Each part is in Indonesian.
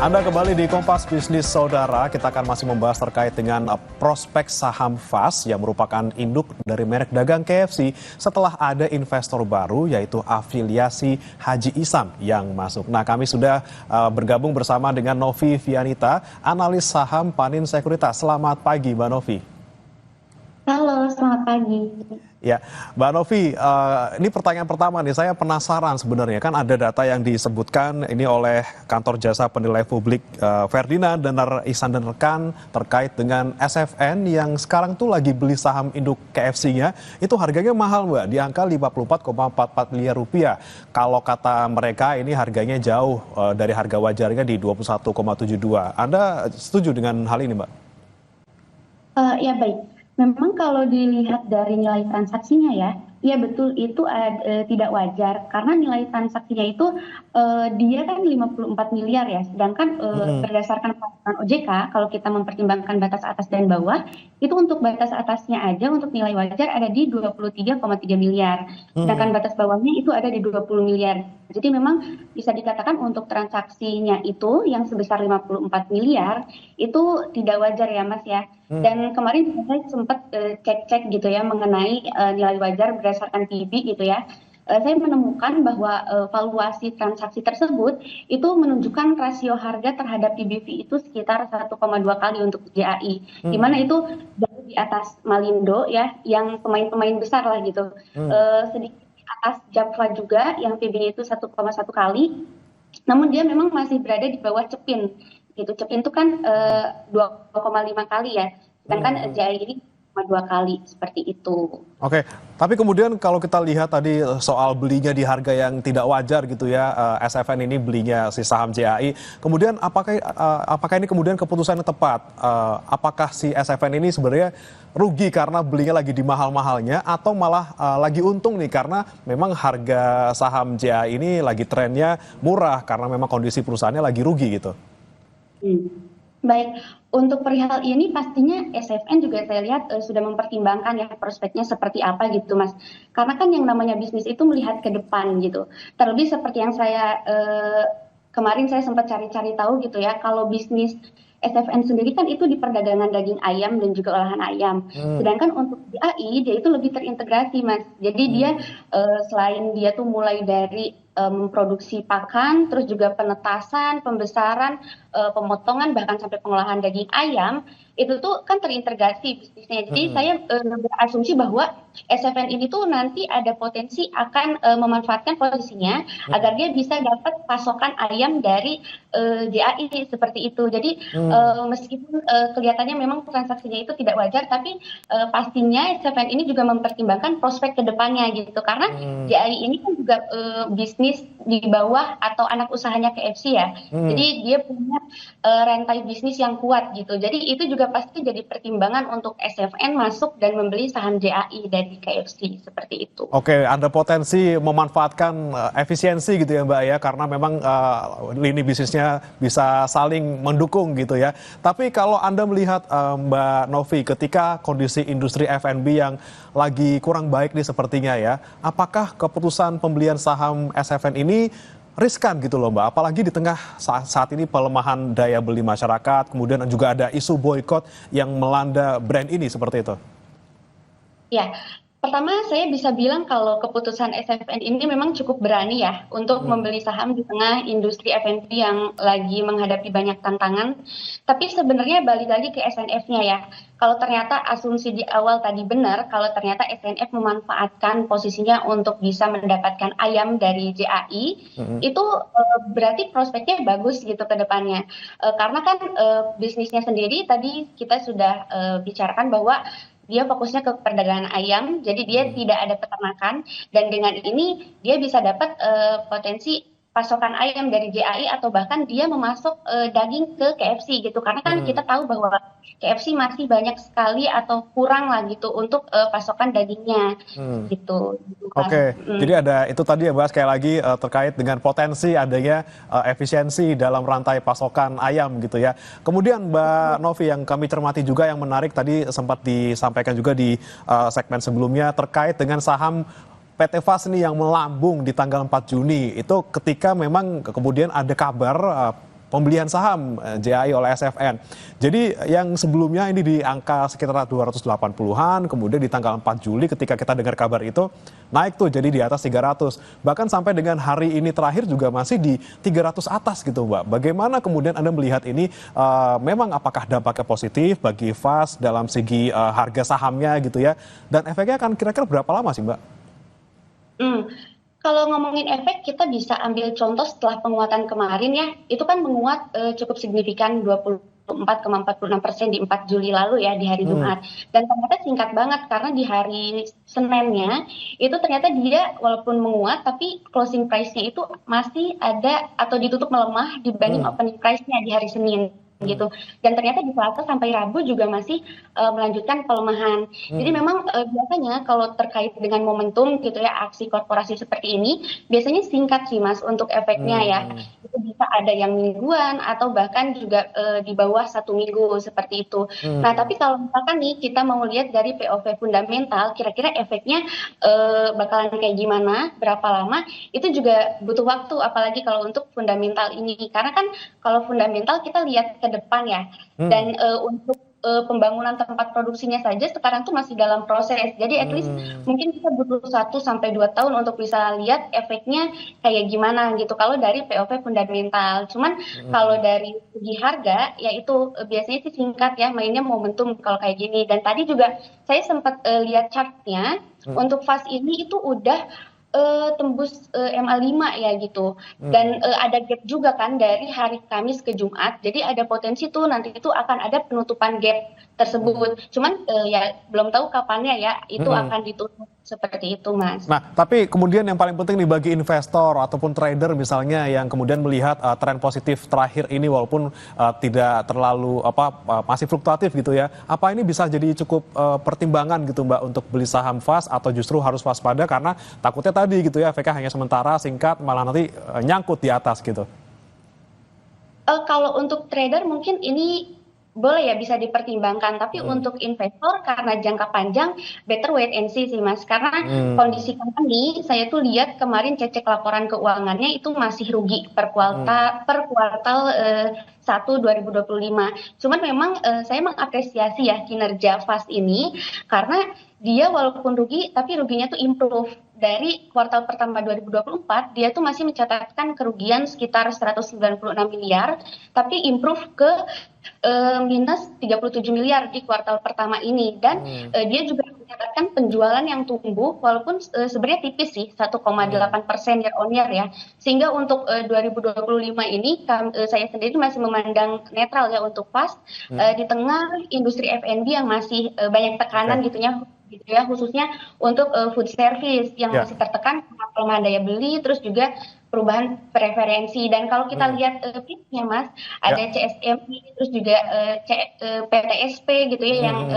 Anda kembali di Kompas Bisnis Saudara, kita akan masih membahas terkait dengan prospek saham FAS yang merupakan induk dari merek dagang KFC setelah ada investor baru yaitu afiliasi Haji Ihsan yang masuk. Nah, kami sudah bergabung bersama dengan Novi Vianita, analis saham Panin Sekuritas. Selamat pagi, Mbak Novi. Halo, selamat pagi. Ya, Mbak Novi, ini pertanyaan pertama nih, saya penasaran sebenarnya, kan ada data yang disebutkan ini oleh kantor jasa penilai publik Ferdinand dan Ihsan dan rekan terkait dengan SFN yang sekarang tuh lagi beli saham induk KFC-nya, itu harganya mahal Mbak, di angka 54,44 miliar rupiah. Kalau kata mereka ini harganya jauh dari harga wajarnya di 21,72. Anda setuju dengan hal ini Mbak? Ya baik. Memang kalau dilihat dari nilai transaksinya ya betul itu tidak wajar karena nilai transaksinya itu dia kan 54 miliar ya, sedangkan berdasarkan peraturan OJK kalau kita mempertimbangkan batas atas dan bawah itu untuk batas atasnya aja untuk nilai wajar ada di 23,3 miliar, sedangkan batas bawahnya itu ada di 20 miliar. Jadi memang bisa dikatakan untuk transaksinya itu yang sebesar 54 miliar itu tidak wajar ya Mas ya. Dan kemarin saya sempat cek-cek gitu ya mengenai nilai wajar berdasarkan PB gitu ya. Saya menemukan bahwa valuasi transaksi tersebut itu menunjukkan rasio harga terhadap PBV itu sekitar 1,2 kali untuk JAI. Di mana itu jauh di atas Malindo ya, yang pemain-pemain besar lah gitu. Sedikit di atas Java juga yang PB-nya itu 1,1 kali. Namun dia memang masih berada di bawah Cepin. Gitu. Cepin itu kan 2,5 kali ya, sedangkan JAI ini 2 kali seperti itu. Oke, tapi kemudian kalau kita lihat tadi soal belinya di harga yang tidak wajar gitu ya, SFN ini belinya si saham JAI, kemudian apakah ini kemudian keputusan yang tepat? Apakah si SFN ini sebenarnya rugi karena belinya lagi di mahal-mahalnya atau malah lagi untung nih karena memang harga saham JAI ini lagi trennya murah karena memang kondisi perusahaannya lagi rugi gitu? Baik, untuk perihal ini pastinya SFN juga saya lihat sudah mempertimbangkan ya prospeknya seperti apa gitu Mas. Karena kan yang namanya bisnis itu melihat ke depan gitu. Terlebih seperti yang saya kemarin saya sempat cari-cari tahu gitu ya, kalau bisnis SFN sendiri kan itu di perdagangan daging ayam dan juga olahan ayam. Sedangkan untuk JAI dia itu lebih terintegrasi Mas. Jadi dia selain dia tuh mulai dari memproduksi pakan, terus juga penetasan, pembesaran, pemotongan, bahkan sampai pengolahan daging ayam, itu tuh kan terintegrasi bisnisnya. Jadi saya berasumsi bahwa SFN ini tuh nanti ada potensi akan memanfaatkan posisinya agar dia bisa dapat pasokan ayam dari JAI seperti itu. Jadi meskipun kelihatannya memang transaksinya itu tidak wajar, tapi pastinya SFN ini juga mempertimbangkan prospek ke depannya gitu. Karena JAI ini kan juga bisnis di bawah atau anak usahanya KFC ya. Jadi dia punya rantai bisnis yang kuat gitu. Jadi itu juga pasti jadi pertimbangan untuk SFN masuk dan membeli saham JAI dari KFC seperti itu. Oke, ada potensi memanfaatkan efisiensi gitu ya Mbak ya, karena memang lini bisnisnya bisa saling mendukung gitu ya. Tapi kalau Anda melihat Mbak Novi ketika kondisi industri F&B yang lagi kurang baik nih sepertinya ya, apakah keputusan pembelian saham SFN ini riskan gitu loh Mbak, apalagi di tengah saat ini pelemahan daya beli masyarakat, kemudian juga ada isu boykot yang melanda brand ini seperti itu. Ya, pertama saya bisa bilang kalau keputusan SFN ini memang cukup berani ya untuk membeli saham di tengah industri F&B yang lagi menghadapi banyak tantangan. Tapi sebenarnya balik lagi ke SNF-nya ya. Kalau ternyata asumsi di awal tadi benar, kalau ternyata SNF memanfaatkan posisinya untuk bisa mendapatkan ayam dari JAI, itu berarti prospeknya bagus gitu ke depannya. Karena kan bisnisnya sendiri tadi kita sudah bicarakan bahwa dia fokusnya ke perdagangan ayam, jadi dia tidak ada peternakan, dan dengan ini dia bisa dapat potensi pasokan ayam dari JAI atau bahkan dia memasok daging ke KFC gitu, karena kan kita tahu bahwa KFC masih banyak sekali atau kurang lah gitu untuk pasokan dagingnya gitu. Oke, jadi ada itu tadi ya Mbak, sekali lagi terkait dengan potensi adanya efisiensi dalam rantai pasokan ayam gitu ya. Kemudian Mbak Novi, yang kami cermati juga yang menarik tadi sempat disampaikan juga di segmen sebelumnya terkait dengan saham PT FAS ini yang melambung di tanggal 4 Juni. Itu ketika memang kemudian ada kabar pembelian saham JAI oleh SFN. Jadi yang sebelumnya ini di angka sekitar 280-an, kemudian di tanggal 4 Juli ketika kita dengar kabar itu naik tuh jadi di atas 300. Bahkan sampai dengan hari ini terakhir juga masih di 300 atas gitu Mbak. Bagaimana kemudian Anda melihat ini, memang apakah dampaknya positif bagi FAS dalam segi harga sahamnya gitu ya? Dan efeknya akan kira-kira berapa lama sih Mbak? Kalau ngomongin efek, kita bisa ambil contoh setelah penguatan kemarin ya, itu kan menguat cukup signifikan 24,46% di 4 Juli lalu ya, di hari Jumat. Dan ternyata singkat banget karena di hari Seninnya itu ternyata dia walaupun menguat tapi closing price-nya itu masih ada atau ditutup melemah dibanding opening price-nya di hari Senin gitu. Dan ternyata di Selasa sampai Rabu juga masih melanjutkan pelemahan. Jadi memang biasanya kalau terkait dengan momentum gitu ya, aksi korporasi seperti ini biasanya singkat sih Mas untuk efeknya ya. Itu bisa ada yang mingguan atau bahkan juga di bawah 1 minggu seperti itu. Nah, tapi kalau misalkan nih kita mau lihat dari POV fundamental, kira-kira efeknya bakalan kayak gimana, berapa lama, itu juga butuh waktu, apalagi kalau untuk fundamental ini. Karena kan kalau fundamental kita lihat ke depan ya, dan untuk pembangunan tempat produksinya saja sekarang tuh masih dalam proses. Jadi at least mungkin kita butuh 1 sampai 2 tahun untuk bisa lihat efeknya kayak gimana gitu. Kalau dari POV fundamental, cuman kalau dari segi harga, ya itu biasanya sih singkat ya, mainnya momentum kalau kayak gini. Dan tadi juga saya sempat lihat chartnya, untuk FAS ini itu udah tembus MA5 ya gitu. Dan ada gap juga kan dari hari Kamis ke Jumat. Jadi ada potensi tuh nanti itu akan ada penutupan gap tersebut. Cuman ya belum tahu kapannya ya itu akan ditutup seperti itu Mas. Nah, tapi kemudian yang paling penting nih bagi investor ataupun trader misalnya yang kemudian melihat tren positif terakhir ini walaupun tidak terlalu masih fluktuatif gitu ya. Apa ini bisa jadi cukup pertimbangan gitu Mbak untuk beli saham FAS atau justru harus waspada karena takutnya tadi gitu ya efeknya hanya sementara, singkat, malah nanti nyangkut di atas gitu. Kalau untuk trader mungkin ini boleh ya bisa dipertimbangkan, tapi untuk investor karena jangka panjang better wait and see sih Mas, karena kondisi company saya tuh lihat kemarin cek laporan keuangannya itu masih rugi per kuartal 1 2025. Cuman memang saya mengapresiasi ya kinerja FAS ini karena dia walaupun rugi tapi ruginya tuh improve. Dari kuartal pertama 2024 dia tuh masih mencatatkan kerugian sekitar 196 miliar tapi improve ke minus 37 miliar di kuartal pertama ini. Dan dia juga mencatatkan penjualan yang tumbuh walaupun sebenarnya tipis sih, 1,8% year on year ya. Sehingga untuk 2025 ini saya sendiri masih memandang netral ya untuk FAS di tengah industri F&B yang masih banyak tekanan gitu ya, khususnya untuk food service yang masih tertekan karena pelemahan daya beli, terus juga perubahan preferensi. Dan kalau kita lihat pitnya Mas, ada CSMI, terus juga PTSP gitu ya, yang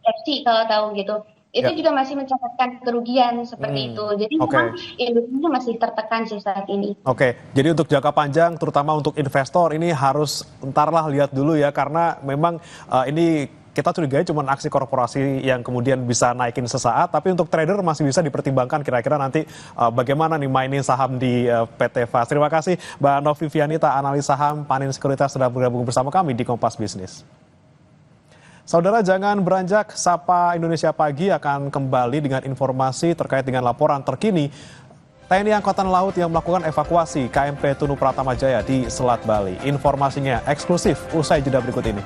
FC kalau tahu gitu. Itu juga masih mencatatkan kerugian seperti itu. Jadi memang industrinya masih tertekan sih saat ini. Oke, jadi untuk jangka panjang terutama untuk investor ini harus entarlah lihat dulu ya, karena memang ini kita curigai cuma aksi korporasi yang kemudian bisa naikin sesaat, tapi untuk trader masih bisa dipertimbangkan kira-kira nanti bagaimana nih mainin saham di PT FAS. Terima kasih Mbak Novi Vianita, analis saham Panin Sekuritas sudah bergabung bersama kami di Kompas Bisnis. Saudara, jangan beranjak, Sapa Indonesia Pagi akan kembali dengan informasi terkait dengan laporan terkini TNI Angkatan Laut yang melakukan evakuasi KMP Tunu Pratama Jaya di Selat Bali. Informasinya eksklusif usai jeda berikut ini.